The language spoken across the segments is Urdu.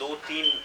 2-3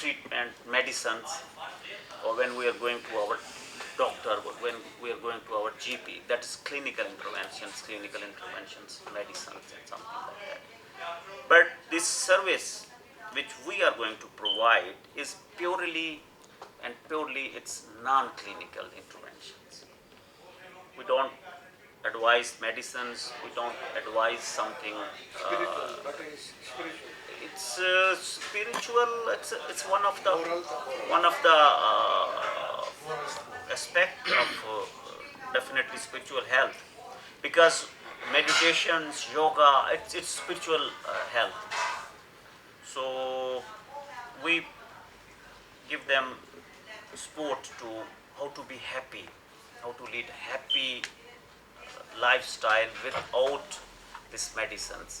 treatment, medicines, or when we are going to our doctor, when we are going to our GP, that is clinical interventions, medicines and something like that. But this service which we are going to provide is purely it's non-clinical interventions. We don't advise medicines, we don't advise something spiritual. It's spiritual. It's one of the aspect of definitely spiritual health, because meditations, yoga, it's spiritual health. So we give them support to how to be happy, how to lead happy lifestyle without these medicines.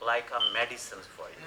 like a medicine for you.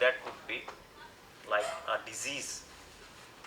that would be like a disease.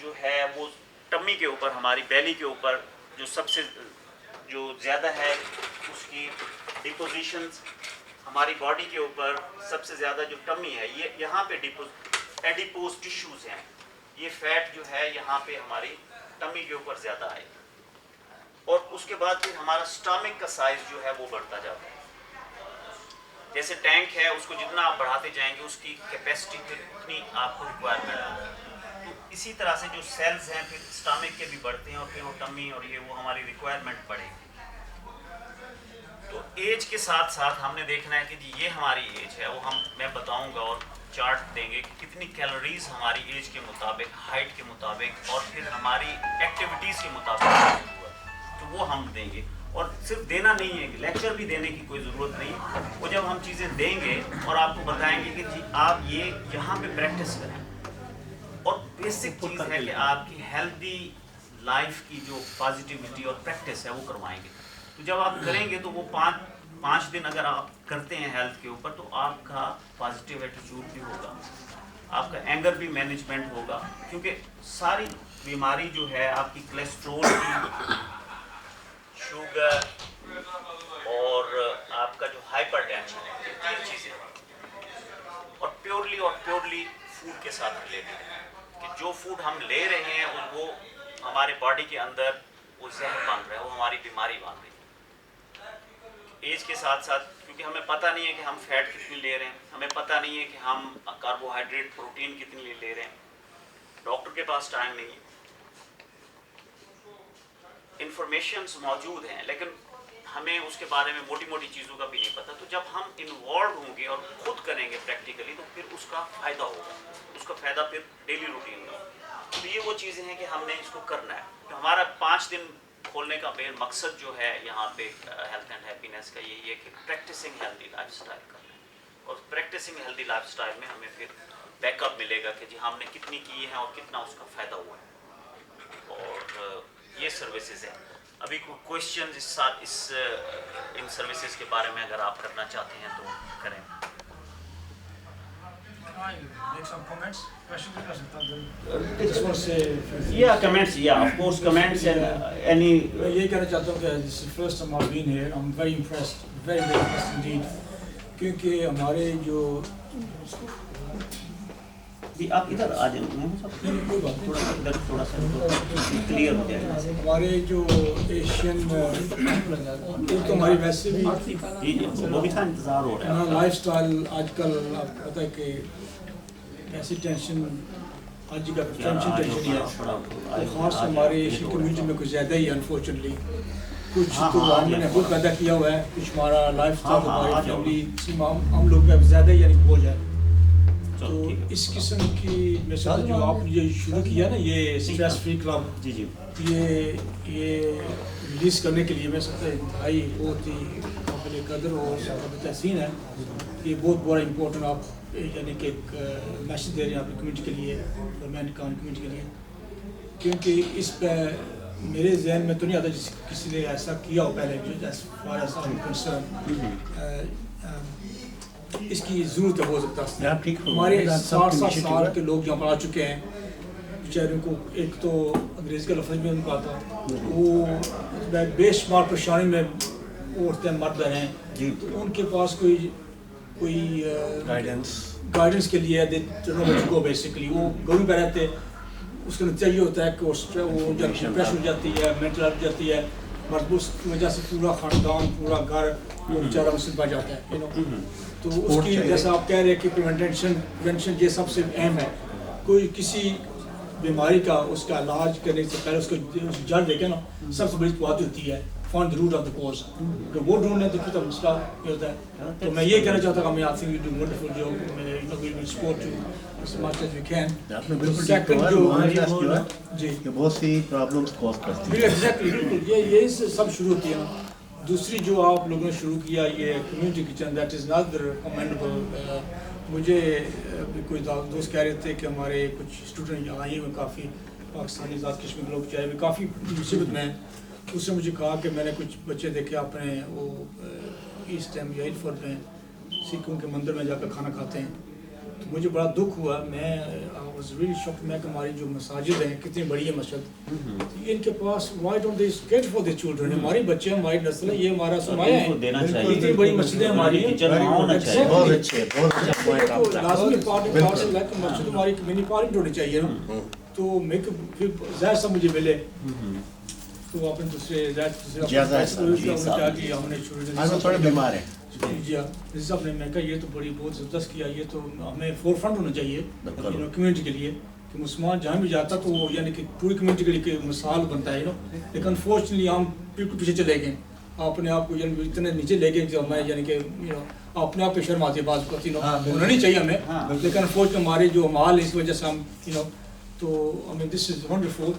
جو ہے وہ ٹمی کے اوپر, ہماری بیلی کے اوپر جو سب سے جو زیادہ ہے اس کی ڈپوزیشنز, ہماری باڈی کے اوپر سب سے زیادہ جو ٹمی ہے یہ یہاں پہ ایڈیپوز ٹیشوز ہیں, یہ فیٹ جو ہے یہاں پہ ہماری ٹمی کے اوپر زیادہ آئے گی. اور اس کے بعد پھر ہمارا اسٹامک کا سائز جو ہے وہ بڑھتا جاتا ہے. جیسے ٹینک ہے, اس کو جتنا آپ بڑھاتے جائیں گے اس کی کیپیسٹی پھر اتنی آپ کو ریکوائرمنٹ ہوگی. تو اسی طرح سے جو سیلز ہیں پھر اسٹامک کے بھی بڑھتے ہیں, اور پھر وہ ٹمی اور یہ وہ ہماری ریکوائرمنٹ بڑھے گی. تو ایج کے ساتھ ساتھ ہم نے دیکھنا ہے کہ جی یہ ہماری ایج ہے, وہ میں بتاؤں گا اور چارٹ دیں گے کہ کتنی کیلوریز ہماری ایج کے مطابق, ہائٹ کے مطابق اور پھر ہماری ایکٹیویٹیز کے مطابق تو وہ ہم دیں گے. اور صرف دینا نہیں ہے, لیکچر بھی دینے کی کوئی ضرورت نہیں, وہ جب ہم چیزیں دیں گے اور آپ کو بتائیں گے کہ جی آپ یہ یہاں پہ پریکٹس کریں. اور بیسک چیز ہے کہ آپ کی ہیلدی لائف کی جو پازیٹیوٹی اور پریکٹس ہے وہ کروائیں گے. تو جب آپ کریں گے تو وہ 5 دن اگر آپ کرتے ہیں ہیلتھ کے اوپر تو آپ کا پازیٹیو ایٹیٹیوڈ بھی ہوگا, آپ کا اینگر بھی مینجمنٹ ہوگا, کیونکہ ساری بیماری جو ہے آپ کی کولیسٹرول کی, شوگر اور آپ کا جو ہائپر ٹینشن ہے, یہ 3 چیزیں اور پیورلی فوڈ کے ساتھ ریلیٹڈ ہے کہ جو فوڈ ہم لے رہے ہیں وہ ہمارے باڈی کے اندر وہ زہر بن رہا ہے, وہ ہماری بیماری بن رہی ہے. ایج کے ساتھ ساتھ کیونکہ ہمیں پتہ نہیں ہے کہ ہم فیٹ کتنی لے رہے ہیں, ہمیں پتہ نہیں ہے کہ ہم کاربوہائیڈریٹ پروٹین کتنی لے رہے ہیں, ڈاکٹر کے پاس ٹائم نہیں ہے. انفارمیشنز موجود ہیں لیکن ہمیں اس کے بارے میں موٹی چیزوں کا بھی نہیں پتہ. تو جب ہم انوالو ہوں گے اور خود کریں گے پریکٹیکلی تو پھر اس کا فائدہ ہوگا, اس کا فائدہ پھر ڈیلی روٹین میں ہوگا. تو یہ وہ چیزیں ہیں کہ ہم نے اس کو کرنا ہے. تو ہمارا 5 دن کھولنے کا مین مقصد جو ہے یہاں پہ ہیلتھ اینڈ ہیپینس کا یہی ہے کہ پریکٹسنگ ہیلدی لائف اسٹائل کرنا ہے, اور پریکٹسنگ ہیلدی لائف اسٹائل میں ہمیں پھر بیک اپ ملے گا کہ جی ہم نے کتنی کی ہے اور کتنا اس کا فائدہ ہوا ہے. اور یہ سروسز ہیں. ابھی کوئی کویشچنز ان سروسز کے بارے میں اگر آپ کرنا چاہتے ہیں تو کریں. Make some comments. Questions? Yeah, comments. Yeah, of course, comments and any. میں یہ کہنا چاہتا ہوں کہ this is first time I've been here. I'm very impressed, very impressed indeed. کیونکہ ہمارے جو بھی آپ ادھر آ جائیں, کوئی بات نہیں, تھوڑا سا کلیئر ہو جائے گا. ہمارے جو ایشین تو ہماری ویسے بھی جی وہ بھی تھا, انتظار ہو رہا ہے. لائف اسٹائل آج کل آپ کو پتہ ہے کہ ایسی ٹینشن آج کا ٹینشن ہی ہے, خاص ہمارے ایشین کمیونٹی میں کچھ زیادہ ہی انفارچونیٹلی. کچھ تو ہم نے خود پیدا کیا ہوا ہے, کچھ ہمارا لائف اسٹائل ہماری فیملی ہم لوگ کا زیادہ ہی یعنی بوجھ ہے. تو اس قسم کی مثال جو آپ یہ شروع کیا نا, یہ اسٹریس فری کلب, جی جی یہ ریلیز کرنے کے لیے میں سمجھتا ہے انتہائی بہت ہی قابل قدر اور قابل تحسین ہے. یہ بہت بڑا امپورٹنٹ آپ یعنی کہ ایک میسیج دے رہے ہیں اپنی کمیونٹی کے لیے, مین کمیونٹی کے لیے. کیونکہ اس پہ میرے ذہن میں تو نہیں آتا جس کسی نے ایسا کیا ہو پہلے, as far as I am concern اس کی ضرورت ہے. ہو سکتا ہے ہمارے 60 سال کے لوگ یہاں پر آ چکے ہیں, بیچاروں کو ایک تو انگریزی کا لفظ بھی ان کو آتا, وہ بے شمار پریشانی میں عورتیں مرد ہیں, تو ان کے پاس کوئی گائیڈنس کے لیے کو بیسکلی وہ گھروں پہ رہتے, اس کا نتیجہ یہ ہوتا ہے کہ وہ ڈپریشن ہو جاتی ہے, مینٹل ہو جاتی ہے, مربوط کی وجہ سے پورا خاندان پورا گھر وہ بیچارہ مسئلہ پا جاتا ہے. تو اس کی جیسا آپ کہہ رہے ہیں کہ پریونشن یہ سب سے اہم ہے. کوئی کسی بیماری کا اس کا علاج کرنے سے پہلے اس کو جڑ دیکھے نا, سب سے بڑی بات ہوتی ہے find the root of the cause. کہ وہ ڈھونڈنے تو پھر مسئلہ یہ ہوتا ہے. تو میں یہ کہنا چاہتا ہوں کہ I think you do wonderful job, we will support you as much as we can. Second جو جی بہت سی پرابلمس کاز کرتی ہیں. ایگزیکٹلی بالکل یہ سب شروع ہوتی ہے. دوسری جو آپ لوگوں نے شروع کیا یہ community kitchen, that is Nadir commendable. مجھے کوئی دوست کہہ رہے تھے کہ ہمارے کچھ اسٹوڈنٹ آئے ہوئے کافی پاکستانی آزاد کشمیر کے لوگ چاہے ہوئے کافی مصیبت میں ہیں. اس نے مجھے کہا کہ میں نے کچھ بچے دیکھے اپنے وہ ایسٹ ٹائم یا فورٹ میں سکھوں کے مندر میں جا کر کھانا کھاتے ہیں, تو مجھے بڑا دکھ ہوا. میں واز ریئلی شاکڈ میں کہ ہماری جو مساجد ہیں کتنی بڑی ہے مسجد, ان کے پاس why don't they get for the children. ہماری بچے ہماری نسل ہے, یہ ہمارا سرمایہ ہے. دینا چاہیے. اتنی بڑی مسجدیں ہماری ہیں, کچن وہاں ہونا چاہیے. بہت اچھے پوائنٹ آپ نے. لازمی پارٹ ہے کہ مسجد ہماری کمیونٹی پارٹ ہونی چاہیے نا. تو میں پھر ظاہر سا مجھے ملے تو اپنے دوسرے ہم نے تھوڑے بیمار ہیں. جی ہاں صاحب نے, میں کہا یہ تو بڑی بہت زبردست کیا, یہ تو ہمیں فور فرنٹ ہونا چاہیے کمیونٹی کے لیے کہ مسلمان جہاں بھی جاتا تو وہ یعنی کہ پوری کمیونٹی کے لیے مثال بنتا ہے. لیکن انفارچونیٹلی ہم بالکل پیچھے چلے گئے, اپنے آپ کو یعنی اتنے نیچے لے گئے کہ ہمیں یعنی کہ اپنے آپ پہ شرم آتی ہے بعض کو, ہونا نہیں چاہیے ہمیں, لیکن انفارچونیٹلی ہمارے جو مال ہے اس وجہ سے ہم تو آئی مین دس از ونڈرفل.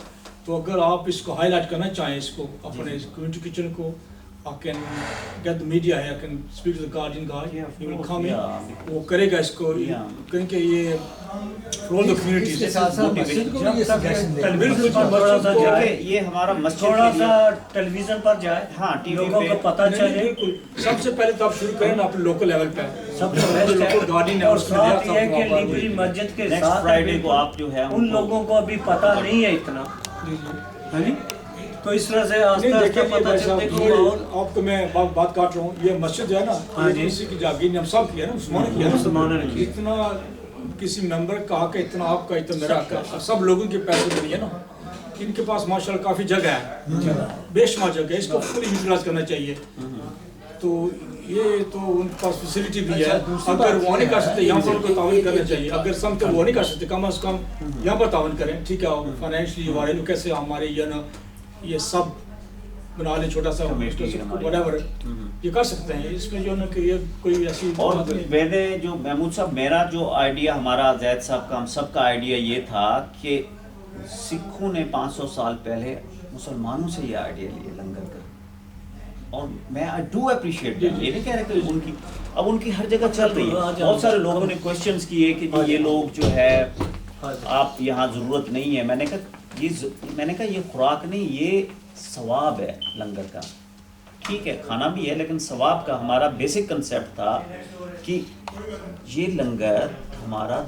تو اگر آپ اس کو ہائی لائٹ کرنا چاہیں اس کو اپنے کمیونٹی کچن کو, I can get the media here, I can speak to the Guardian guy, he will come in, وہ کرے گا اس کو, کیونکہ یہ for all the communities. یہ ہمارا مسجد تھوڑا سا ٹیلی ویژن پر جائے, ہاں ٹی وی لوگوں کو پتہ چلے. سب سے پہلے تو آپ شروع کریں نا اپنے لوکل لیول پہ, سب سے بیسٹ ہے. اور ساتھ یہ کہ لیبری مسجد کے ساتھ فرائیڈے کو آپ جو ہے ان لوگوں کو ابھی پتہ نہیں ہے اتنا, ہے نا, تو اس طرح سے آہستہ آہستہ پتہ چلتے کہ آپ کو میں بات کاٹ رہا ہوں. یہ مسجد جو ہے نا یہ کسی کی جاگیر ہم سب کیا نا, مسلمانوں نے کیا. اتنا کسی ممبر کا کہ اتنا آپ کا اتنا میرا کا, سب لوگوں کے پیسے نہیں ہے نا. ان کے پاس ماشاءاللہ کافی جگہ ہے, بے شمار جگہ ہے, اس کو فلی یوٹیلائز کرنا چاہیے. تو یہ تو ان کے پاس فیسلٹی بھی ہے, اگر وہ نہیں کر سکتے یہاں پر ان کو تعاون کرنا چاہیے. اگر سمجھتے وہ نہیں کر سکتے کم از کم یہاں پر تعاون کریں, ٹھیک ہے. فائنینشلی ہمارے لوگ کیسے ہمارے یہ سب بنا لیں چھوٹا سا whatever, یہ کر سکتے ہیں. اس میں جو ہے کہ یہ کوئی ایسی اور ویدے جو محمود صاحب, میرا جو آئیڈیا ہمارا زید صاحب کا ہم سب کا آئیڈیا یہ تھا کہ سکھوں نے 500 سال پہلے مسلمانوں سے یہ آئیڈیا لیا لنگر کا, اور میں آئی ڈو اپریشیٹ, یہ نہیں کہہ رہے کہ ان کی اب ان کی ہر جگہ چل رہی ہے. بہت سارے لوگوں نے کوشچنس کیے کہ یہ لوگ جو ہے آپ یہاں ضرورت نہیں ہے. میں نے کہا یہ خوراک نہیں, یہ ثواب ہے لنگر کا. ٹھیک ہے کھانا بھی ہے لیکن ثواب کا ہمارا بیسک کنسیپٹ تھا کہ یہ لنگر ہمارا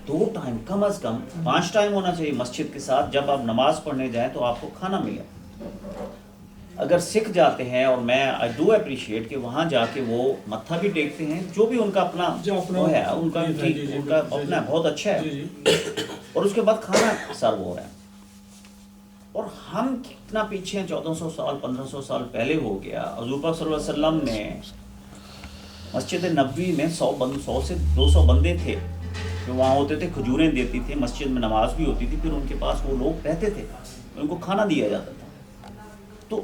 2 ٹائم کم از کم 5 ٹائم ہونا چاہیے مسجد کے ساتھ. جب آپ نماز پڑھنے جائیں تو آپ کو کھانا ملے. اگر سکھ جاتے ہیں, اور میں آئی ڈو اپریشیٹ کہ وہاں جا کے وہ متھا بھی ٹیکتے ہیں, جو بھی ان کا اپنا وہ ہے ان کا اپنا بہت اچھا ہے, اور اس کے بعد کھانا سرو ہو رہا ہے. اور ہم کتنا پیچھے ہیں, 1400 سال 1500 سال پہلے ہو گیا. حضور پاک صلی اللہ علیہ وسلم نے مسجد نبوی میں 100 سے 200 بندے تھے جو وہاں ہوتے تھے, کھجوریں دیتی تھی, مسجد میں نماز بھی ہوتی تھی, پھر ان کے پاس وہ لوگ رہتے تھے, ان کو کھانا دیا جاتا تھا.